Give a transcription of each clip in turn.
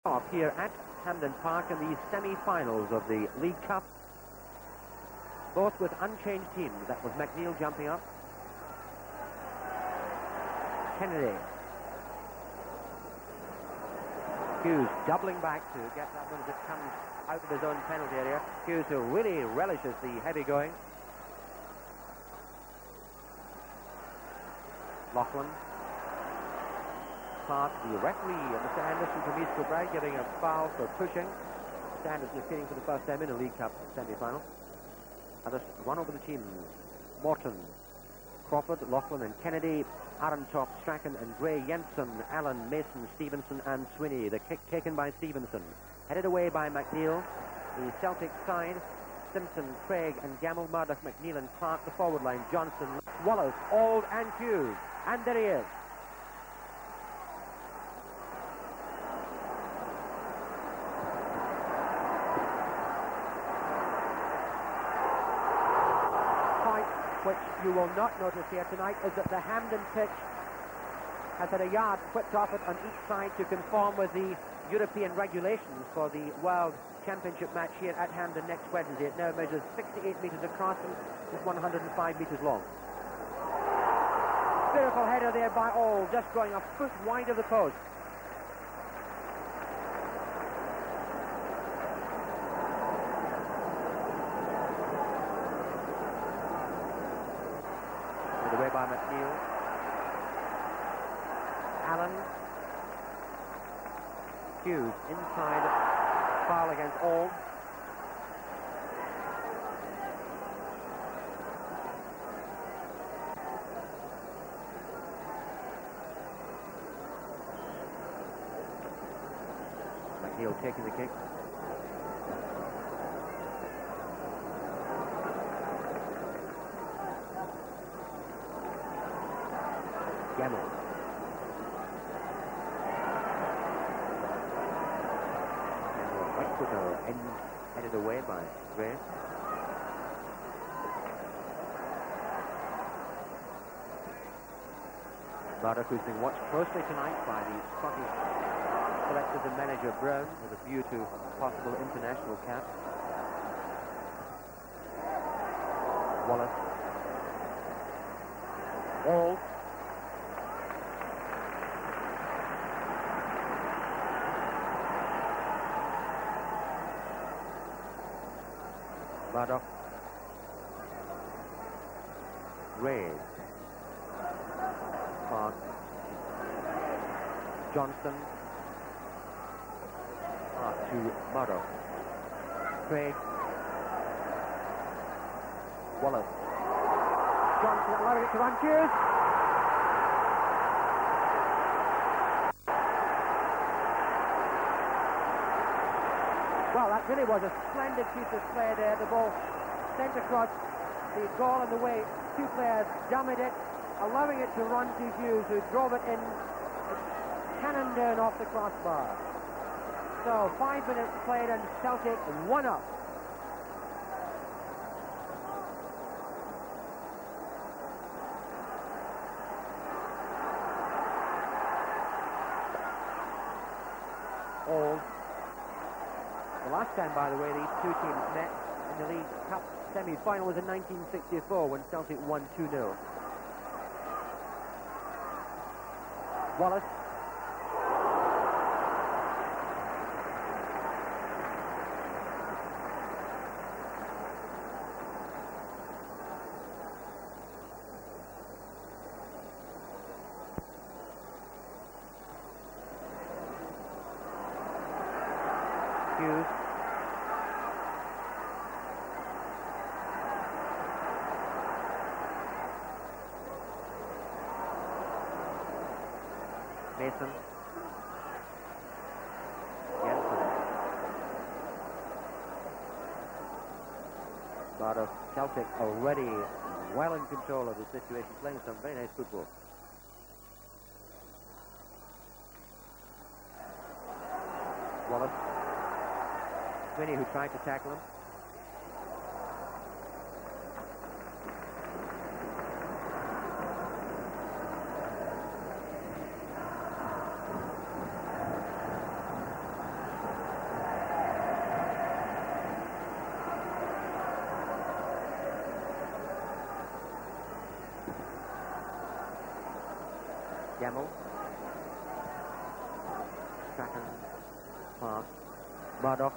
Off here at Hampden Park in the semi-finals of the League Cup, both with unchanged teams. That was McNeil jumping up, Kennedy, Hughes doubling back to get that one as it comes out of his own penalty area. Hughes, who really relishes the heavy going. Laughlin. Clark, the referee, Mr. Anderson from East Kilbride, giving a foul for pushing. Mr. Anderson is hitting for the first time in a League Cup semi-final. Others run over the teams. Morton, Crawford, Laughlin and Kennedy, Arentop, Strachan and Gray, Jensen, Allen, Mason, Stevenson and Swinney. The kick taken by Stevenson. Headed away by McNeil. The Celtic side, Simpson, Craig and Gamble, Murdoch, McNeil and Clark. The forward line, Johnson, Wallace, Auld and Hughes. And there he is. Which you will not notice here tonight is that the Hampden pitch has had a yard whipped off it on each side to conform with the European regulations for the World Championship match here at Hampden next Wednesday. It now measures 68 metres across and is 105 metres long. Beautiful header there by Auld, just going a foot wide of the post. Away by McNeil. Allen. Hughes inside, foul against Auld. McNeil taking the kick. Gamble. And headed away by Gray. Murdoch, who's being watched closely tonight by the Scottish selectors and manager Brown with a view to a possible international cap. Wallace. Auld. Murdoch. Ray. Clark. Johnston. To Murdoch. Craig. Wallace. Johnson allowing it to run. Hughes. Well, that really was a splendid piece of play there. The ball sent across the goal and the way. Two players dummied it, allowing it to run to Hughes, who drove it in, cannon down off the crossbar. So 5 minutes played and Celtic 1 up. Auld. The last time, by the way, these two teams met in the League Cup semi-final was in 1964 when Celtic won 2-0. Wallace. Hughes. Mason. Jensen. But of Celtic already well in control of the situation, playing some very nice football. Wallace. Swinney, who tried to tackle him. Gamble. Strachan. Pass. Murdoch.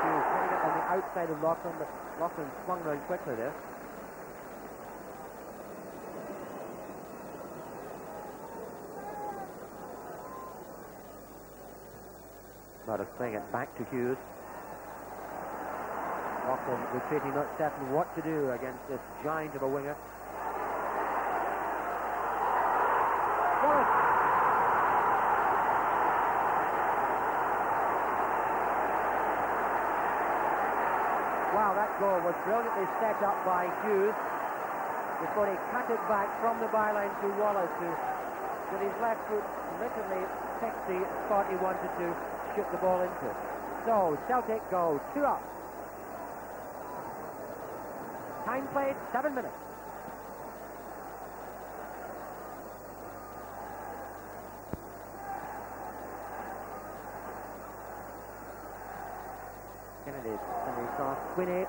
He was putting it on the outside of Lachlan, but Lachlan swung very quickly there. Murdoch playing it back to Hughes. Morton retreating, not certain what to do against this giant of a winger. Wallace! Wow, that goal was brilliantly set up by Hughes before he cut it back from the byline to Wallace, who, with his left foot, literally picked the spot he wanted to shoot the ball into. So, Celtic go 2 up. Time played, 7 minutes. Kennedy sending across. Swinney.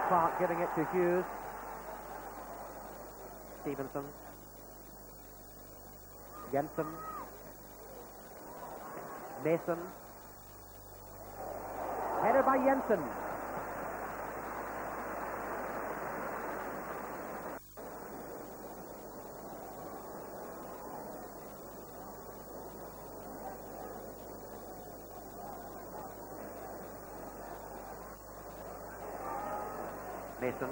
Clark giving it to Hughes. Stevenson. Jensen. Mason. Header by Jensen. Mason.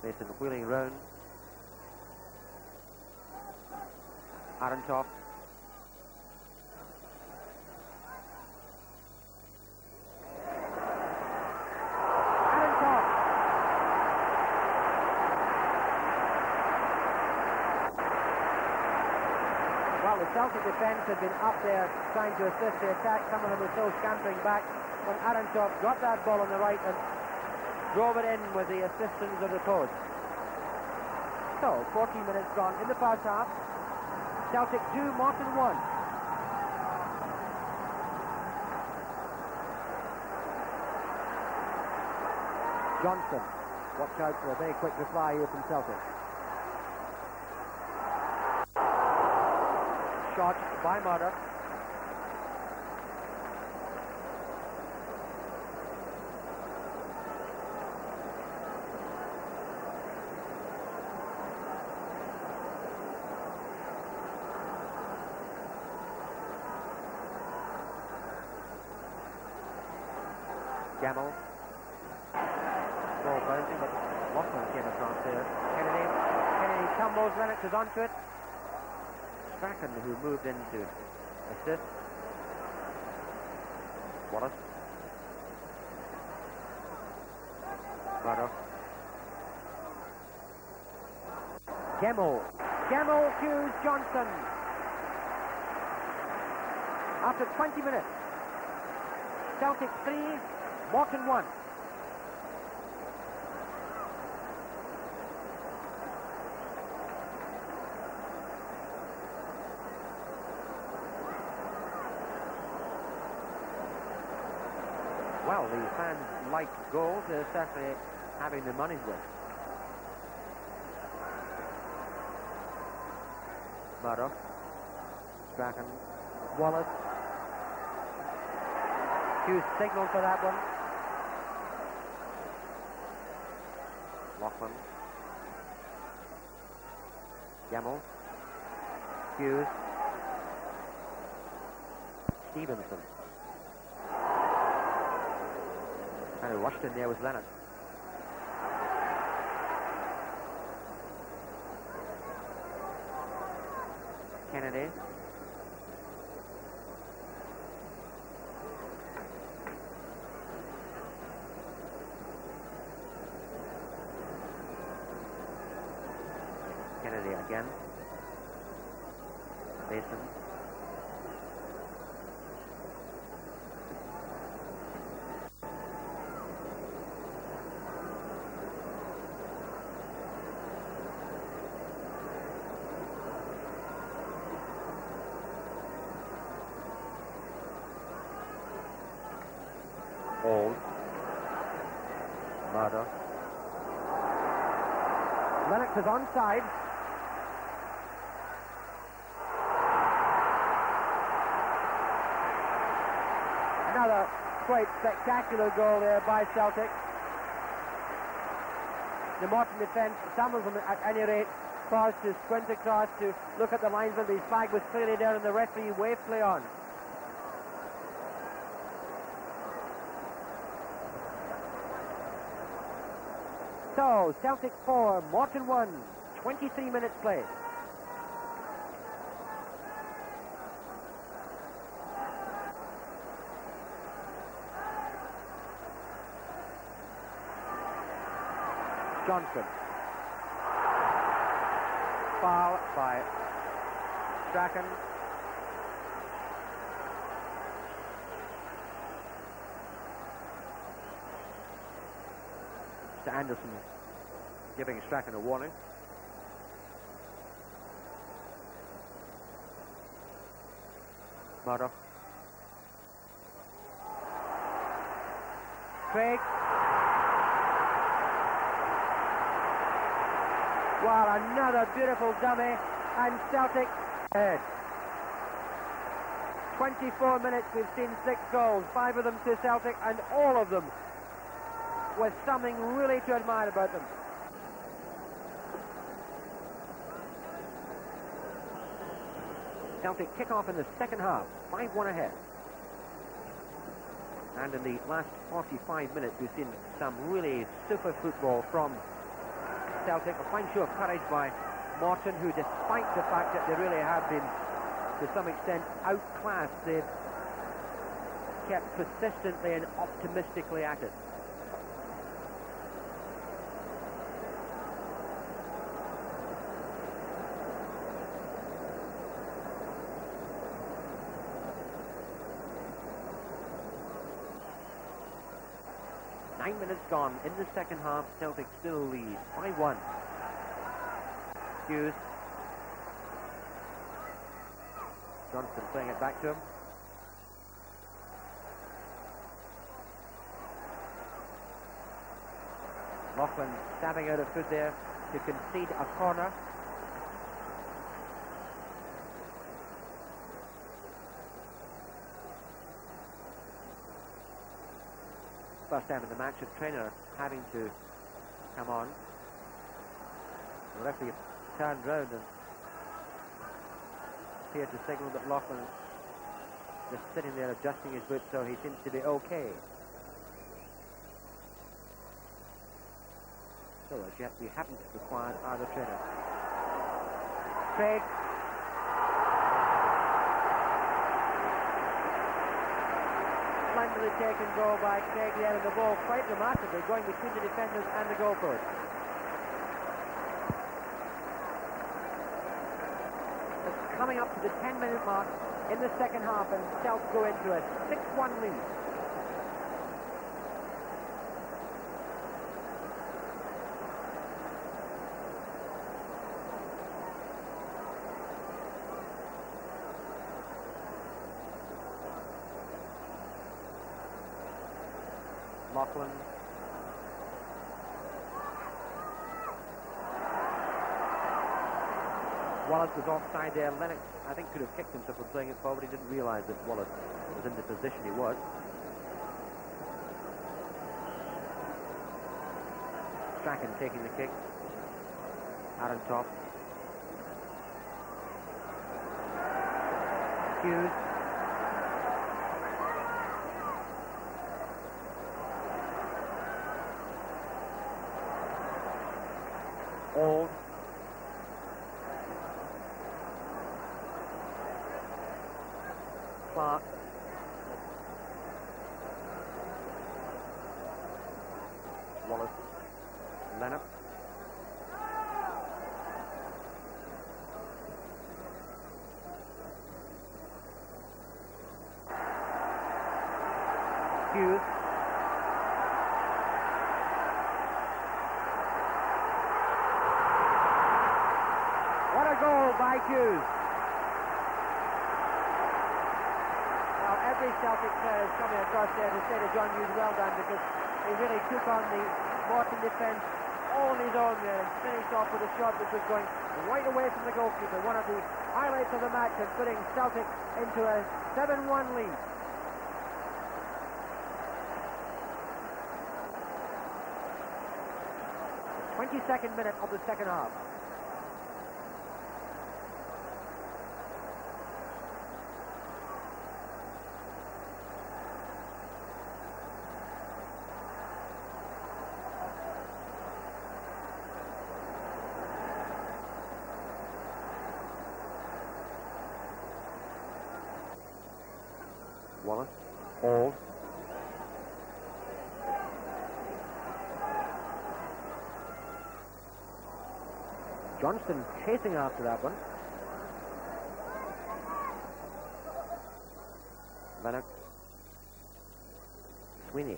Mason wheeling round. Arentoff. Well, the Celtic defence had been up there trying to assist the attack. Some of them were still scampering back when Arentoff got that ball on the right and drove it in with the assistance of the post. So, 14 minutes gone in the first half. Celtic 2, Morton 1. Johnson. Watch out for a very quick reply here from Celtic. Shot by Murdoch. Gamble. Ball bouncing, but Lachlan came across there. Kennedy tumbles, Lennox is onto it. Strachan, who moved in to assist. Wallace. Murdoch. Gemmell, Hughes, Johnson. After 20 minutes. Celtic 3, Morton 1. Well, the fans like goals. They're certainly having the money's worth. Murdoch. Strachan. Wallace. Hughes signal for that one. Lachlan. Gemmell. Hughes. Stevenson. Kind of rushed in there with Lennox. Kennedy. Kennedy again. Mason. Old. Murder. Lennox is onside. Another quite spectacular goal there by Celtic. The Morton defence, some of them at any rate, paused to squint across to look at the linesman. The flag was clearly there and the referee waved play on. So, Celtic 4, Morton 1, 23 minutes play. Johnson. Foul by Strachan. Mr. Anderson giving Strachan a warning. Murdoch. Craig. Well, another beautiful dummy, and Celtic ahead. 24 minutes, we've seen 6 goals, 5 of them to Celtic, and all of them with something really to admire about them. Celtic kick off in the second half, 5-1 ahead. And in the last 45 minutes, we've seen some really super football from Celtic. A fine show of courage by Morton, who, despite the fact that they really have been, to some extent, outclassed, they've kept persistently and optimistically at it. Nine minutes gone in the second half. Celtic still lead 5-1. Hughes. Johnson playing it back to him. Laughlin stabbing out of foot there to concede a corner. First time in the match, a trainer having to come on. The referee turned round and appeared to signal that Laughlin is just sitting there adjusting his boots, so he seems to be okay. So as yet we haven't required either trainer. Craig. Splendidly taken goal by Craig there, and the ball quite remarkably going between the defenders and the goalpost. It's coming up to the 10-minute mark in the second half, and Celtic go into a 6-1 lead. Laughlin. Wallace was offside there. Lennox, I think, could have kicked himself for playing it forward. He didn't realise that Wallace was in the position he was. Strachan taking the kick. Aaron Top. Hughes. Old. Clark. Wallace. Leonard. Hughes. What a goal by Hughes. Now, every Celtic player is coming across there to say to John Hughes, well done, because he really took on the Morton defence all on his own there and finished off with a shot which was going right away from the goalkeeper. One of the highlights of the match and putting Celtic into a 7-1 lead. The 22nd minute of the second half. Wallace, Hall. Johnston chasing after that one. Lennox. Sweeney.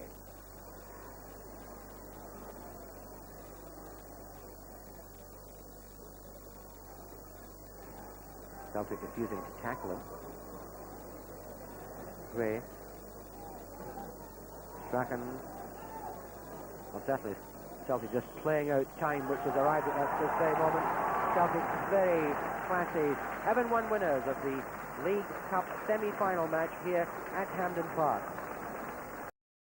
Celtic refusing to tackle him. Gray. Strachan. Well, certainly Celtic just playing out time which has arrived at this very moment. Celtic very classy 7-1 winners of the League Cup semi-final match here at Hampden Park.